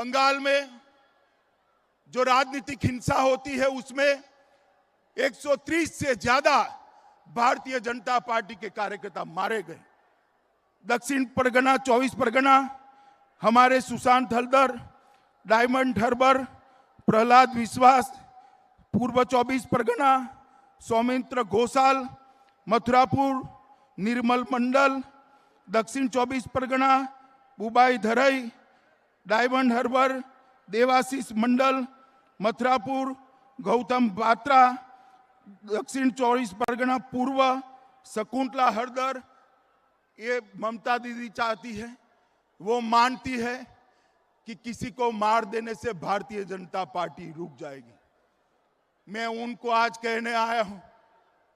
बंगाल में जो राजनीतिक हिंसा होती है उसमें 130 से ज्यादा भारतीय जनता पार्टी के कार्यकर्ता मारे गए। दक्षिण परगना 24 परगना हमारे सुशांत हलदर, डायमंड हर्बर, प्रहलाद विश्वास, पूर्व 24 परगना सौमित्र घोषाल, मथुरापुर निर्मल मंडल, दक्षिण 24 परगना बुबाई धरई, डायमंड हर्बर देवाशीष मंडल, मथुरापुर गौतम बात्रा, दक्षिण 24 परगना पूर्व शकुंतला हरदर। ये ममता दीदी चाहती है, वो मानती है कि किसी को मार देने से भारतीय जनता पार्टी रुक जाएगी। मैं उनको आज कहने आया हूं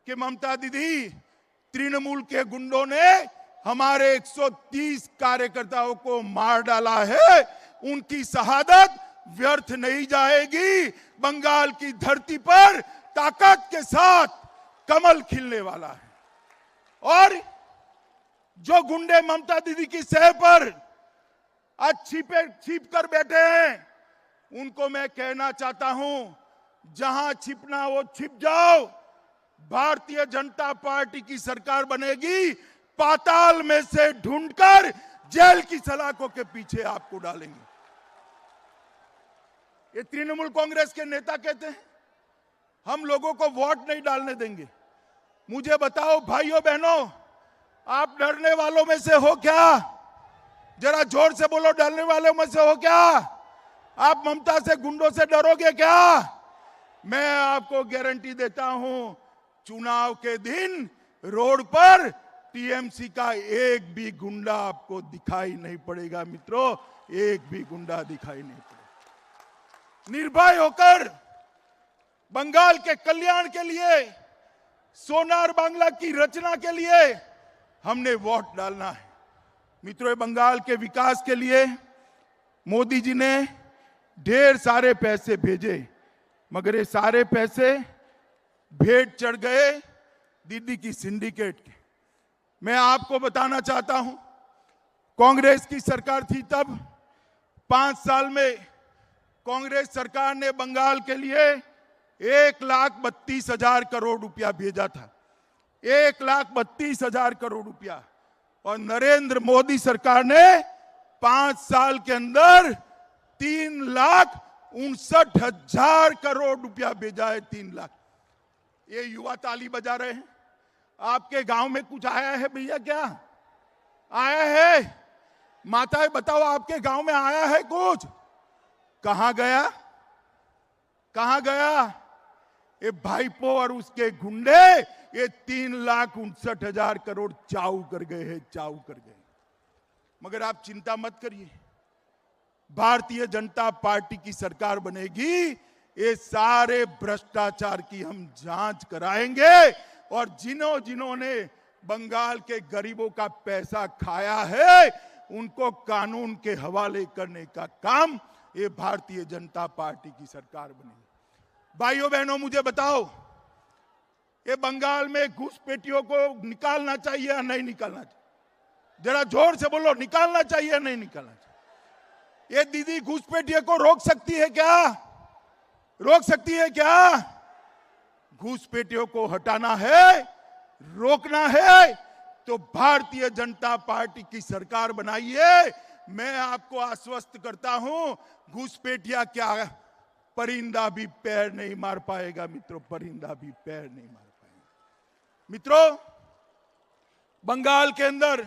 कि ममता दीदी, तृणमूल के गुंडों ने हमारे 130 कार्यकर्ताओं को मार डाला है, उनकी शहादत व्यर्थ नहीं जाएगी। बंगाल की धरती पर ताकत के साथ कमल खिलने वाला है। और जो गुंडे ममता दीदी की सह पर आज छिप कर बैठे हैं, उनको मैं कहना चाहता हूं, जहां छिपना वो छिप जाओ। भारतीय जनता पार्टी की सरकार बनेगी, पाताल में से ढूंढकर जेल की सलाखों के पीछे आपको डालेंगे। ये तृणमूल कांग्रेस के नेता कहते हैं हम लोगों को वोट नहीं डालने देंगे। मुझे बताओ भाइयों बहनों, आप डरने वालों में से हो क्या? जरा जोर से बोलो, डरने वालों में से हो क्या? आप ममता से, गुंडों से डरोगे क्या? मैं आपको गारंटी देता हूं, चुनाव के दिन रोड पर टीएमसी का एक भी गुंडा आपको दिखाई नहीं पड़ेगा। मित्रों, एक भी गुंडा दिखाई नहीं पड़ेगा। निर्भय होकर बंगाल के कल्याण के लिए, सोनार बांग्ला की रचना के लिए हमने वोट डालना है। मित्रों, बंगाल के विकास के लिए मोदी जी ने ढेर सारे पैसे भेजे, मगर ये सारे पैसे भेंट चढ़ गए दीदी की सिंडिकेट के। मैं आपको बताना चाहता हूं, कांग्रेस की सरकार थी तब 5 साल में कांग्रेस सरकार ने बंगाल के लिए 1,32,000 करोड़ रुपया भेजा था। 1,32,000 करोड़ रुपया। और नरेंद्र मोदी सरकार ने 5 साल के अंदर 3,59,000 करोड़ रुपया भेजा है। 3 लाख। ये युवा ताली बजा रहे हैं। आपके गांव में कुछ आया है भैया? क्या आया है? माताएं बताओ, आपके गांव में आया है कुछ? कहां गया? कहां गया? ये भाईपो और उसके गुंडे ये 3,59,000 करोड़ चाऊ कर गए हैं, चाऊ कर गए। मगर आप चिंता मत करिए, भारतीय जनता पार्टी की सरकार बनेगी, ये सारे भ्रष्टाचार की हम जांच कराएंगे। और जिन्होंने बंगाल के गरीबों का पैसा खाया है, उनको कानून के हवाले करने का काम ये भारतीय जनता पार्टी की सरकार बनेगी। भाइयों बहनों, मुझे बताओ, ये बंगाल में घुसपैठियों को निकालना चाहिए या नहीं निकालना चाहिए? जरा जोर से बोलो, निकालना चाहिए या नहीं निकालना चाहिए? ये दीदी घुसपैठियों को रोक सकती है क्या? रोक सकती है क्या? घुसपैठियों को हटाना है, रोकना है तो भारतीय जनता पार्टी की सरकार बनाइए। मैं आपको आश्वस्त करता हूं, घुसपैठिया क्या, परिंदा भी पैर नहीं मार पाएगा। मित्रों, परिंदा भी पैर नहीं मार पाएगा। मित्रों, बंगाल के अंदर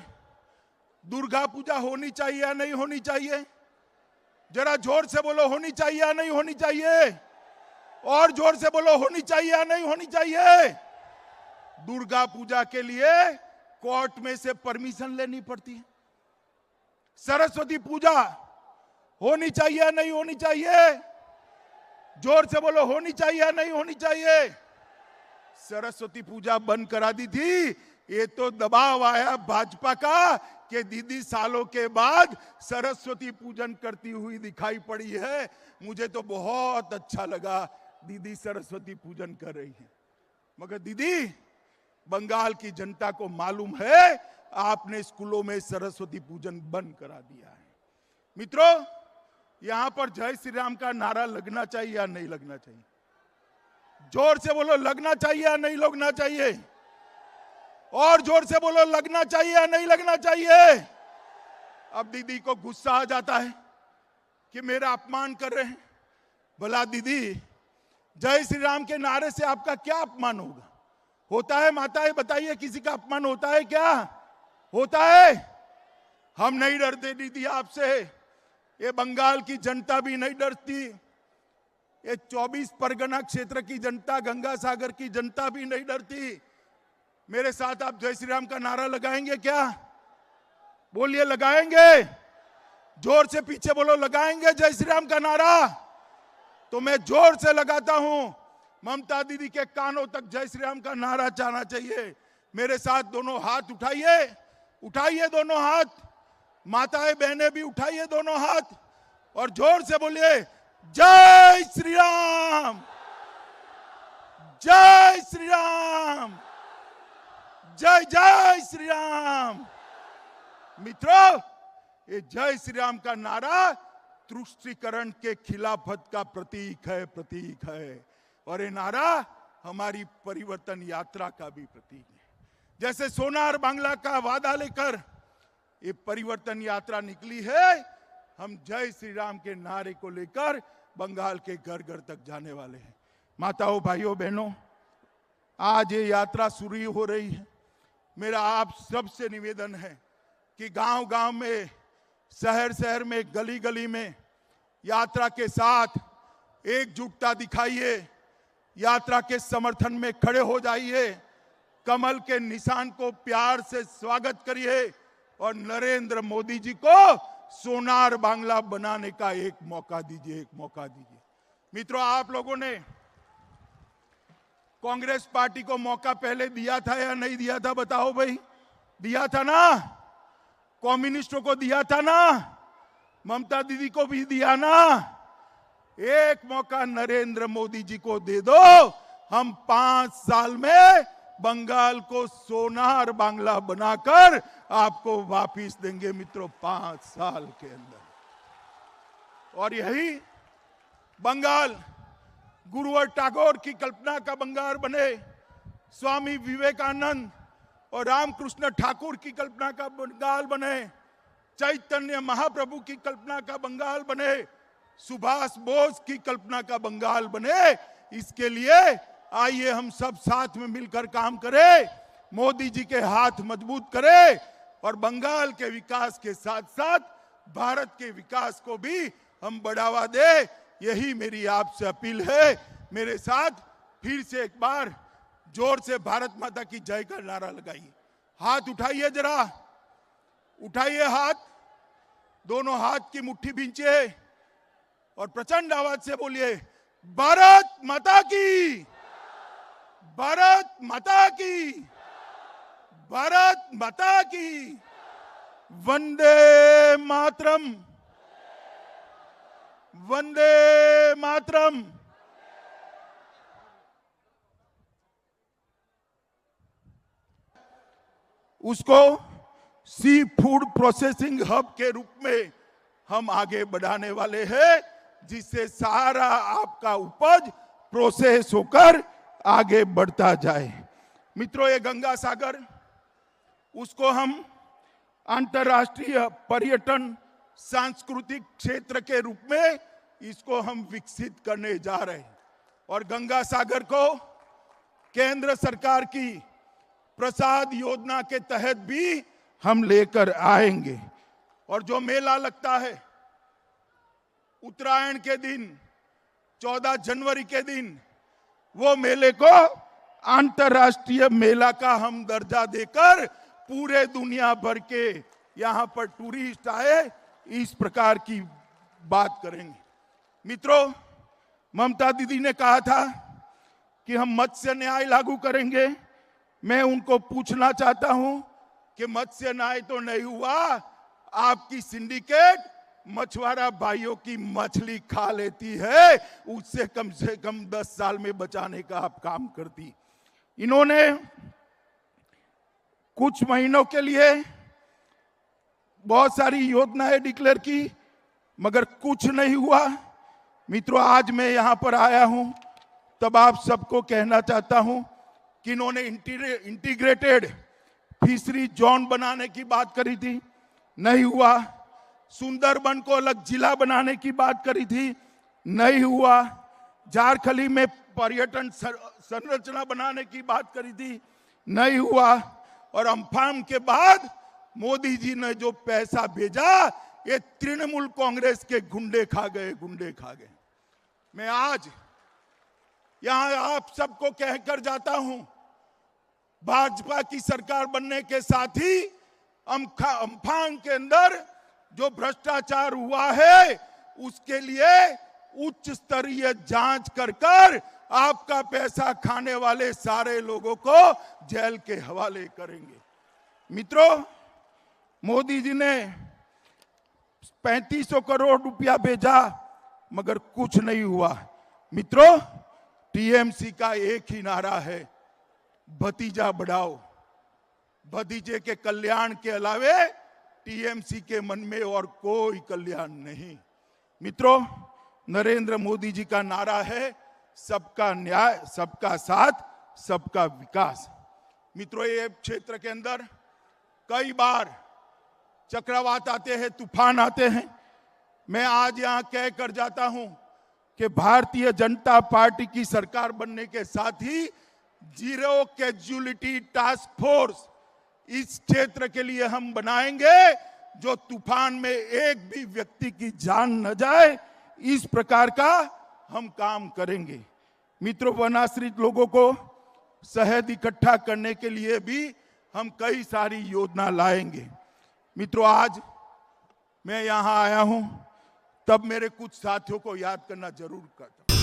दुर्गा पूजा होनी चाहिए या नहीं होनी चाहिए? जरा जोर से बोलो, होनी चाहिए या नहीं होनी चाहिए? और जोर से बोलो, होनी चाहिए या नहीं होनी चाहिए? दुर्गा पूजा के लिए कोर्ट में से परमिशन लेनी पड़ती है। सरस्वती पूजा होनी चाहिए या नहीं होनी चाहिए? जोर से बोलो, होनी चाहिए या नहीं होनी चाहिए? सरस्वती पूजा बंद करा दी थी। ये तो दबाव आया भाजपा का कि दीदी सालों के बाद सरस्वती पूजन करती हुई दिखाई पड़ी है। मुझे तो बहुत अच्छा लगा, दीदी सरस्वती पूजन कर रही है। मगर दीदी, बंगाल की जनता को मालूम है आपने स्कूलों में सरस्वती पूजन बंद करा दिया है। मित्रों, यहां पर जय श्री राम का नारा लगना चाहिए या नहीं लगना चाहिए? जोर से बोलो, लगना चाहिए या नहीं लगना चाहिए? और जोर से बोलो, लगना चाहिए या नहीं लगना चाहिए? अब दीदी को गुस्सा आ जाता है कि मेरा अपमान कर रहे हैं। भला दीदी, जय श्री राम के नारे से आपका क्या अपमान होगा? होता है माताएं, बताइए, किसी का अपमान होता है क्या? होता है? हम नहीं डरते दीदी आपसे, ये बंगाल की जनता भी नहीं डरती, ये 24 परगना क्षेत्र की जनता, गंगा सागर की जनता भी नहीं डरती। मेरे साथ आप जय श्री राम का नारा लगाएंगे क्या? बोलिए, लगाएंगे? जोर से पीछे बोलो, लगाएंगे जय श्री राम का नारा? तो मैं जोर से लगाता हूं। ममता दीदी के कानों तक जय श्री राम का नारा जाना चाहिए। मेरे साथ दोनों हाथ उठाइए, उठाइए दोनों हाथ, माताएं बहनें भी उठाइए दोनों हाथ, और जोर से बोलिए, जय श्री राम, जय श्री राम, जय जय श्री राम। मित्रों, ये जय श्री राम का नारा तुष्टीकरण के खिलाफत का प्रतीक है, प्रतीक है। और ये नारा हमारी परिवर्तन यात्रा का भी प्रतीक है। जैसे सोनार बांग्ला का वादा लेकर ये परिवर्तन यात्रा निकली है, हम जय श्री राम के नारे को लेकर बंगाल के घर घर तक जाने वाले हैं। माताओं, भाइयों, बहनों, आज ये यात्रा शुरू हो रही है। मेरा आप सबसे निवेदन है कि गांव गांव में, शहर शहर में, गली गली में यात्रा के साथ एकजुटता दिखाइए, यात्रा के समर्थन में खड़े हो जाइए, कमल के निशान को प्यार से स्वागत करिए और नरेंद्र मोदी जी को सोनार बांग्ला बनाने का एक मौका दीजिए, एक मौका दीजिए। मित्रों, आप लोगों ने कांग्रेस पार्टी को मौका पहले दिया था या नहीं दिया था? बताओ भाई, दिया था ना? कम्युनिस्टों को दिया था ना? ममता दीदी को भी दिया ना? एक मौका नरेंद्र मोदी जी को दे दो, हम 5 साल में बंगाल को सोनार बांग्ला बनाकर आपको वापिस देंगे मित्रों, 5 साल के अंदर। और यही बंगाल गुरुवर टैगोर की कल्पना का बंगाल बने, स्वामी विवेकानंद और रामकृष्ण ठाकुर की कल्पना का बंगाल बने, चैतन्य महाप्रभु की कल्पना का बंगाल बने, सुभाष बोस की कल्पना का बंगाल बने। इसके लिए आइए हम सब साथ में मिलकर काम करें, मोदी जी के हाथ मजबूत करें और बंगाल के विकास के साथ साथ भारत के विकास को भी हम बढ़ावा दें। यही मेरी आपसे अपील है। मेरे साथ फिर से एक बार जोर से भारत माता की जय का नारा लगाइए। हाथ उठाइए, जरा उठाइए हाथ, दोनों हाथ की मुट्ठी भींचिए और प्रचंड आवाज से बोलिए, भारत माता की, भारत माता की, भारत माता की, वंदे मातरम, वंदे मातरम। उसको सी फूड प्रोसेसिंग हब के रूप में हम आगे बढ़ाने वाले हैं, जिससे सारा आपका उपज प्रोसेस होकर आगे बढ़ता जाए। मित्रों, ये गंगा सागर, उसको हम अंतर्राष्ट्रीय पर्यटन सांस्कृतिक क्षेत्र के रूप में इसको हम विकसित करने जा रहे हैं। और गंगा सागर को केंद्र सरकार की प्रसाद योजना के तहत भी हम लेकर आएंगे। और जो मेला लगता है उत्तरायण के दिन, 14 जनवरी के दिन, वो मेले को अंतर्राष्ट्रीय मेला का हम दर्जा देकर पूरे दुनिया भर के यहां पर टूरिस्ट आए, इस प्रकार की बात करेंगे। मित्रों, ममता दीदी ने कहा था कि हम मत्स्य न्याय लागू करेंगे। मैं उनको पूछना चाहता हूं कि मत्स्य न्याय तो नहीं हुआ, आपकी सिंडिकेट मछुआरा भाइयों की मछली खा लेती है, उससे कम 10 साल में बचाने का आप काम करती। इन्होंने कुछ महीनों के लिए बहुत सारी योजनाएं डिक्लेयर की, मगर कुछ नहीं हुआ। मित्रों, आज मैं यहां पर आया हूं तब आप सबको कहना चाहता हूं कि इन्होंने इंटीग्रेटेड फिशरी जोन बनाने की बात करी थी, नहीं हुआ। सुंदरबन को अलग जिला बनाने की बात करी थी, नहीं हुआ। झारखली में पर्यटन संरचना बनाने की बात करी थी, नहीं हुआ। और अम्फान के बाद मोदी जी ने जो पैसा भेजा, ये तृणमूल कांग्रेस के गुंडे खा गए। मैं आज यहां आप सबको कहकर जाता हूं, भाजपा की सरकार बनने के साथ ही अम्फान के अंदर जो भ्रष्टाचार हुआ है उसके लिए उच्च स्तरीय जांच कर आपका पैसा खाने वाले सारे लोगों को जेल के हवाले करेंगे। मित्रों, मोदी जी ने 3500 करोड़ रुपया भेजा मगर कुछ नहीं हुआ। मित्रों, टीएमसी का एक ही नारा है, भतीजा बढ़ाओ। भतीजे के कल्याण के अलावे टीएमसी के मन में और कोई कल्याण नहीं। मित्रों, नरेंद्र मोदी जी का नारा है सबका न्याय, सबका साथ, सबका विकास। मित्रों, ये क्षेत्र के अंदर कई बार चक्रवात आते हैं, तूफान आते हैं। मैं आज यहां कहकर जाता हूं कि भारतीय जनता पार्टी की सरकार बनने के साथ ही जीरो कैजुअलिटी टास्क फोर्स इस क्षेत्र के लिए हम बनाएंगे, जो तूफान में एक भी व्यक्ति की जान न जाए, इस प्रकार का हम काम करेंगे। मित्रों, वनाश्रित लोगों को शहद इकट्ठा करने के लिए भी हम कई सारी योजना लाएंगे। मित्रों, आज मैं यहां आया हूं तब मेरे कुछ साथियों को याद करना जरूर करता हूं।